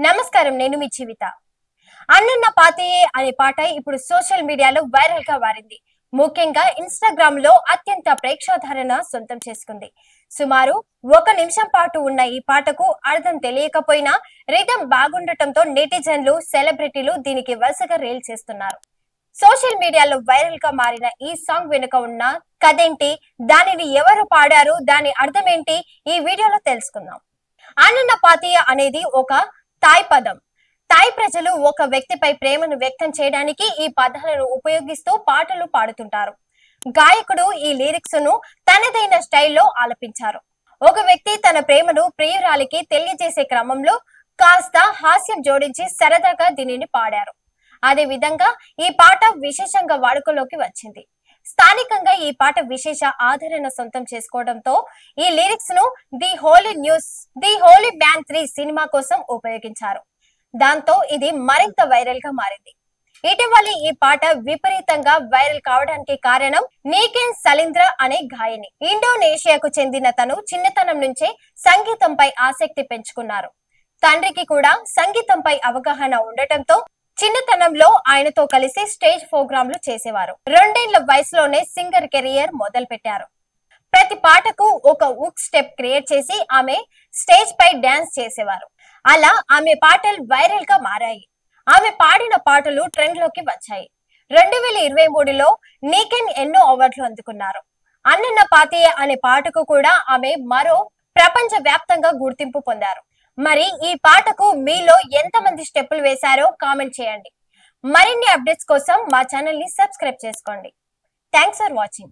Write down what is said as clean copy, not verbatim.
నమస్కారం, నేను మీ జీవిత. అన్నన్న పాతయే అనే పాట ఇప్పుడు సోషల్ మీడియాలో వైరల్ గా మారింది. ముఖ్యంగా ఇన్స్టాగ్రామ్ లో అత్యంత ప్రేక్షాదరణ సొంతం చేసుకుంది. సుమారు 1 నిమిషం పాటు ఉన్న ఈ పాటకు అర్థం తెలియకపోయినా రిథం బాగుండటంతో నెటిజన్లు, సెలబ్రిటీలు దీనికి వరుసగా రీల్ చేస్తున్నారు. సోషల్ మీడియాలో వైరల్ గా మారిన ఈ సాంగ్ వెనుక ఉన్న కథేంటి, దానిని ఎవరు పాడారు, దాని అర్థం ఏంటి, ఈ వీడియోలో తెలుసుకుందాం. అన్నన్న పాతయ్య అనేది ఒక తాయ్ పదం. తాయ్ ప్రజలు ఒక వ్యక్తిపై ప్రేమను వ్యక్తం చేయడానికి ఈ పదాలను ఉపయోగిస్తూ పాటలు పాడుతుంటారు. గాయకుడు ఈ లిరిక్స్ ను తనదైన స్టైల్లో ఆలపించారు. ఒక వ్యక్తి తన ప్రేమను ప్రియురాలికి తెలియజేసే క్రమంలో కాస్త హాస్యం జోడించి సరదాగా దీనిని పాడారు. అదే విధంగా ఈ పాట విశేషంగా వాడుకలోకి వచ్చింది. స్థానికంగా ఈ పాట విశేష ఆదరణ సొంతం చేసుకోవడంతో ఈ లిరిక్స్ ను ది హోలీ మ్యాన్ 3 సినిమా కోసం ఉపయోగించారు. దాంతో ఇది మరింత వైరల్ గా మారింది. ఇటీవలి ఈ పాట విపరీతంగా వైరల్ కావడానికి కారణం నీకెన్ సలీంద్ర అనే గాయని. ఇండోనేషియాకు చెందిన తను చిన్నతనం నుంచే సంగీతంపై ఆసక్తి పెంచుకున్నారు. తండ్రికి కూడా సంగీతంపై అవగాహన ఉండటంతో చిన్నతనంలో ఆయనతో కలిసి స్టేజ్ ప్రోగ్రాంలు చేసేవారు. 2 ఏళ్ల వయసులోనే సింగర్ కెరియర్ మొదలు పెట్టారు. ప్రతి పాటకు ఒక వుక్ స్టెప్ క్రియేట్ చేసి ఆమె స్టేజ్ పై డాన్స్ చేసేవారు. అలా ఆమె పాటలు వైరల్ గా మారాయి. ఆమె పాడిన పాటలు ట్రెండ్ లోకి వచ్చాయి. 2023లో నీకెన్ ఎన్నో అవార్డులు అందుకున్నారు. అన్నన్న పాతయ్య అనే పాటకు కూడా ఆమె మరో ప్రపంచ వ్యాప్తంగా గుర్తింపు పొందారు. మరి ఈ పాటకు మీలో ఎంతమంది స్టెప్పులు వేశారో కామెంట్ చేయండి. మరిన్ని అప్డేట్స్ కోసం మా ఛానల్ ని సబ్స్క్రైబ్ చేసుకోండి. Thanks for watching.